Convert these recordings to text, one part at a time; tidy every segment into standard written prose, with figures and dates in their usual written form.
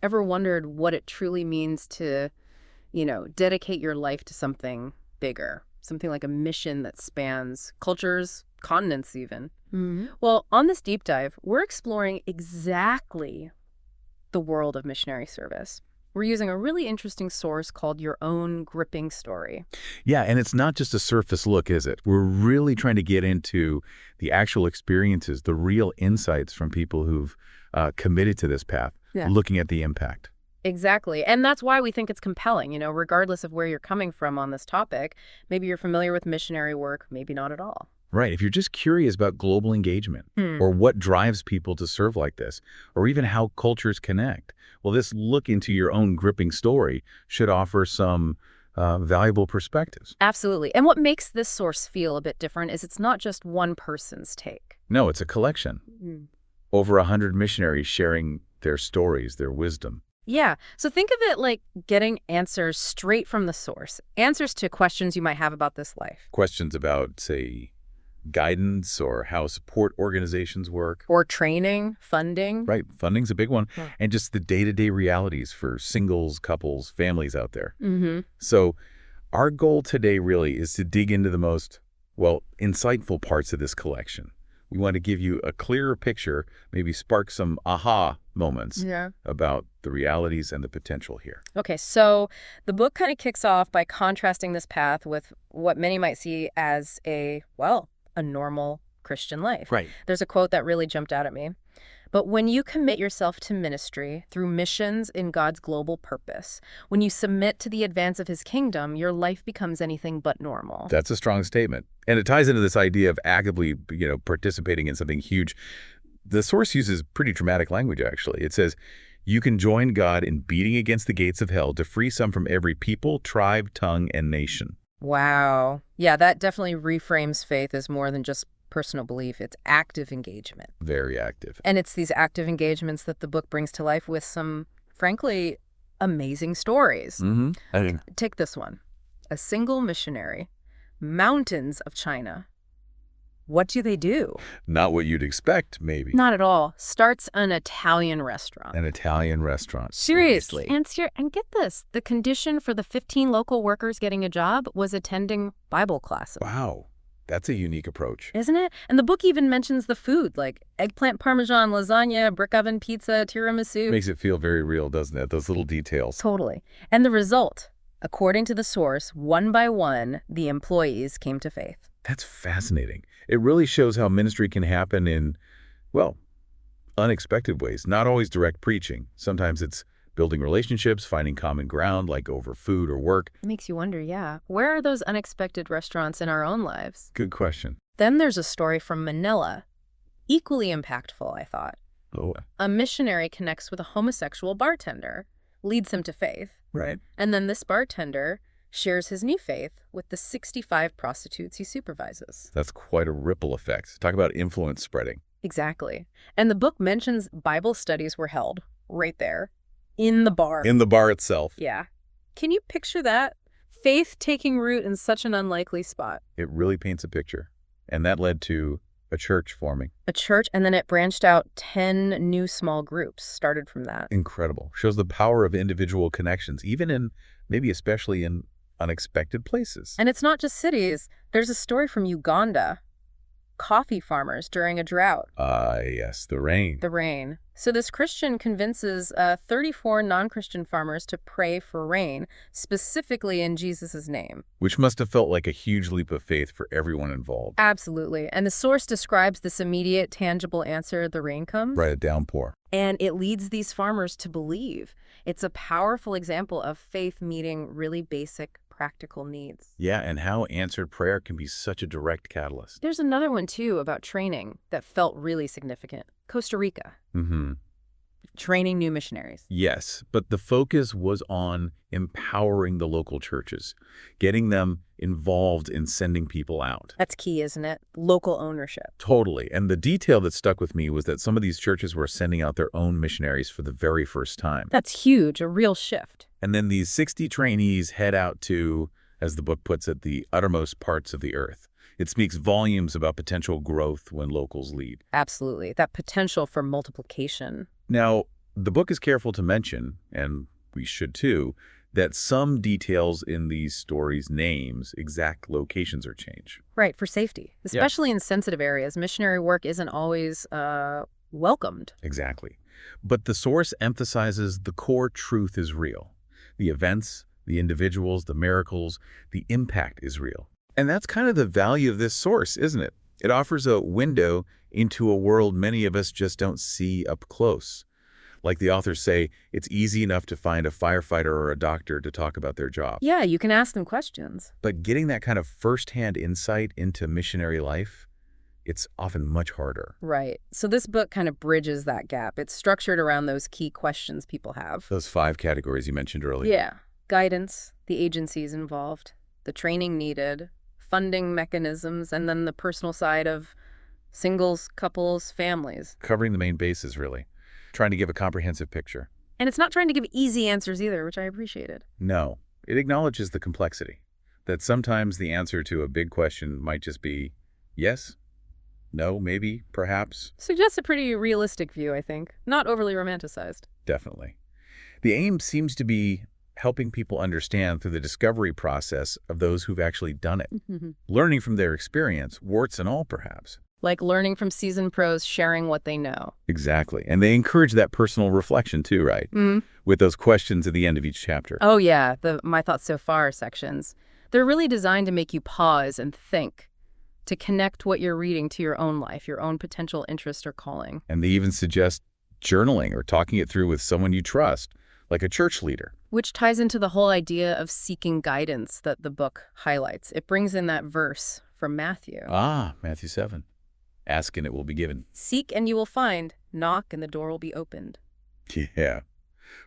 Ever wondered what it truly means to, dedicate your life to something bigger? Something like a mission that spans cultures, continents even. Well, on this deep dive, we're exploring exactly the world of missionary service. We're using a really interesting source called Your Own Gripping Story. Yeah, and it's not just a surface look, is it? We're really trying to get into the actual experiences, the real insights from people who've committed to this path, looking at the impact. Exactly. And that's why we think it's compelling, regardless of where you're coming from on this topic. Maybe you're familiar with missionary work, maybe not at all. Right. If you're just curious about global engagement or what drives people to serve like this, or even how cultures connect, well, this look into your own gripping story should offer some valuable perspectives. Absolutely. And what makes this source feel a bit different is it's not just one person's take. No, it's a collection. Over 100 missionaries sharing their stories, their wisdom. Yeah. So think of it like getting answers straight from the source. Answers to questions you might have about this life. Questions about, say, guidance or how support organizations work. Or training, funding. Right. Funding's a big one. And just the day-to-day realities for singles, couples, families out there. So our goal today really is to dig into the most, insightful parts of this collection. We want to give you a clearer picture, maybe spark some aha moments about the realities and the potential here. Okay, so the book kind of kicks off by contrasting this path with what many might see as a normal Christian life. Right. There's a quote that really jumped out at me. But when you commit yourself to ministry through missions in God's global purpose, when you submit to the advance of his kingdom, your life becomes anything but normal. That's a strong statement. And it ties into this idea of actively, participating in something huge. The source uses pretty dramatic language, actually. It says, you can join God in beating against the gates of hell to free some from every people, tribe, tongue, and nation. Wow. Yeah, that definitely reframes faith as more than just personal belief. It's active engagement. Very active. And it's these active engagements that the book brings to life with some, frankly, amazing stories. Take this one. A single missionary, mountains of China. What do they do? Not what you'd expect, maybe. Not at all. Starts an Italian restaurant. An Italian restaurant. Seriously. And get this. The condition for the 15 local workers getting a job was attending Bible classes. Wow. That's a unique approach. Isn't it? And the book even mentions the food, like eggplant parmesan, lasagna, brick oven pizza, tiramisu. Makes it feel very real, doesn't it? Those little details. Totally. And the result, according to the source, one by one, the employees came to faith. That's fascinating. It really shows how ministry can happen in, unexpected ways. Not always direct preaching. Sometimes it's building relationships, finding common ground, like over food or work. It makes you wonder, where are those unexpected restaurants in our own lives? Good question. Then there's a story from Manila. Equally impactful, I thought. Oh. A missionary connects with a homosexual bartender, leads him to faith. Right. And then this bartender shares his new faith with the 65 prostitutes he supervises. That's quite a ripple effect. Talk about influence spreading. Exactly. And the book mentions Bible studies were held right there. In the bar. In the bar itself. Yeah. Can you picture that? Faith taking root in such an unlikely spot. It really paints a picture. And that led to a church forming. A church, and then it branched out 10 new small groups started from that. Incredible. Shows the power of individual connections, even in, maybe especially in unexpected places. And it's not just cities. There's a story from Uganda. Coffee farmers during a drought. Yes, the rain. The rain. So this Christian convinces 34 non-Christian farmers to pray for rain, specifically in Jesus' name. Which must have felt like a huge leap of faith for everyone involved. Absolutely. And the source describes this immediate, tangible answer, the rain comes. Right, a downpour. And it leads these farmers to believe. It's a powerful example of faith meeting really basic practical needs. Yeah, and how answered prayer can be such a direct catalyst. There's another one, too, about training that felt really significant. Costa Rica. Training new missionaries. Yes, but the focus was on empowering the local churches, getting them involved in sending people out. That's key, isn't it? Local ownership. Totally. And the detail that stuck with me was that some of these churches were sending out their own missionaries for the very first time. That's huge, a real shift. And then these 60 trainees head out to, as the book puts it, the uttermost parts of the earth. It speaks volumes about potential growth when locals lead. Absolutely. That potential for multiplication. Now, The book is careful to mention, and we should too, that some details in these stories' names, exact locations, or change. Right, for safety. Yeah. Especially in sensitive areas, missionary work isn't always welcomed. Exactly. But the source emphasizes the core truth is real. The events, the individuals, the miracles, the impact is real. And that's kind of the value of this source, isn't it? It offers a window into a world many of us just don't see up close. Like the authors say, it's easy enough to find a firefighter or a doctor to talk about their job. Yeah, you can ask them questions. But getting that kind of firsthand insight into missionary life, it's often much harder. Right. So this book kind of bridges that gap. It's structured around those key questions people have. Those 5 categories you mentioned earlier. Yeah. Guidance, the agencies involved, the training needed, funding mechanisms, and then the personal side of singles, couples, families. Covering the main bases, really. Trying to give a comprehensive picture. And it's not trying to give easy answers either, which I appreciated. No. It acknowledges the complexity. That sometimes the answer to a big question might just be yes, no, maybe, perhaps. Suggests a pretty realistic view, I think. Not overly romanticized. Definitely. The aim seems to be helping people understand through the discovery process of those who've actually done it. Learning from their experience, warts and all, perhaps. Like learning from seasoned pros sharing what they know. Exactly. And they encourage that personal reflection too, right? With those questions at the end of each chapter. Oh, yeah, the My Thoughts So Far sections. They're really designed to make you pause and think, to connect what you're reading to your own life, your own potential interest or calling. And they even suggest journaling or talking it through with someone you trust, like a church leader. Which ties into the whole idea of seeking guidance that the book highlights. It brings in that verse from Matthew. Matthew 7. Ask and it will be given. Seek and you will find. Knock and the door will be opened. Yeah.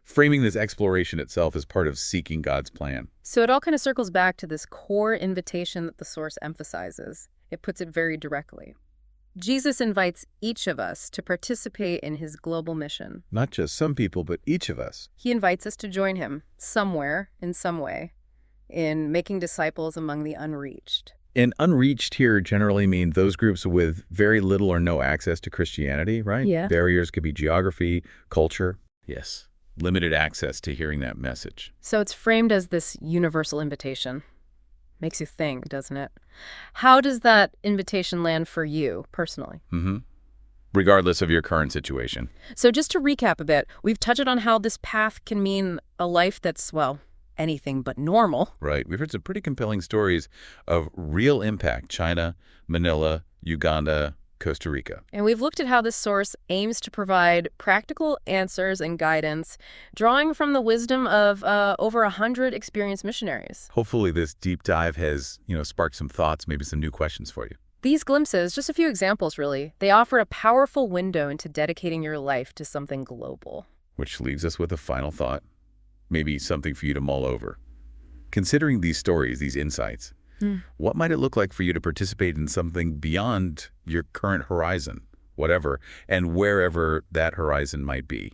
Framing this exploration itself as part of seeking God's plan. So it all kind of circles back to this core invitation that the source emphasizes. It puts it very directly. Jesus invites each of us to participate in his global mission. Not just some people, but each of us. He invites us to join him somewhere, in some way, in making disciples among the unreached. And unreached here generally mean those groups with very little or no access to Christianity, right? Yeah. Barriers could be geography, culture. Yes. Limited access to hearing that message. So it's framed as this universal invitation. Makes you think, doesn't it? How does that invitation land for you, personally? Regardless of your current situation. So just to recap a bit, we've touched on how this path can mean a life that's, well, anything but normal. Right. We've heard some pretty compelling stories of real impact. China, Manila, Uganda, Costa Rica. And we've looked at how this source aims to provide practical answers and guidance, drawing from the wisdom of over 100 experienced missionaries. Hopefully this deep dive has, sparked some thoughts, maybe some new questions for you. These glimpses, just a few examples really, they offer a powerful window into dedicating your life to something global. Which leaves us with a final thought. Maybe something for you to mull over. Considering these stories, these insights, what might it look like for you to participate in something beyond your current horizon, whatever, and wherever that horizon might be?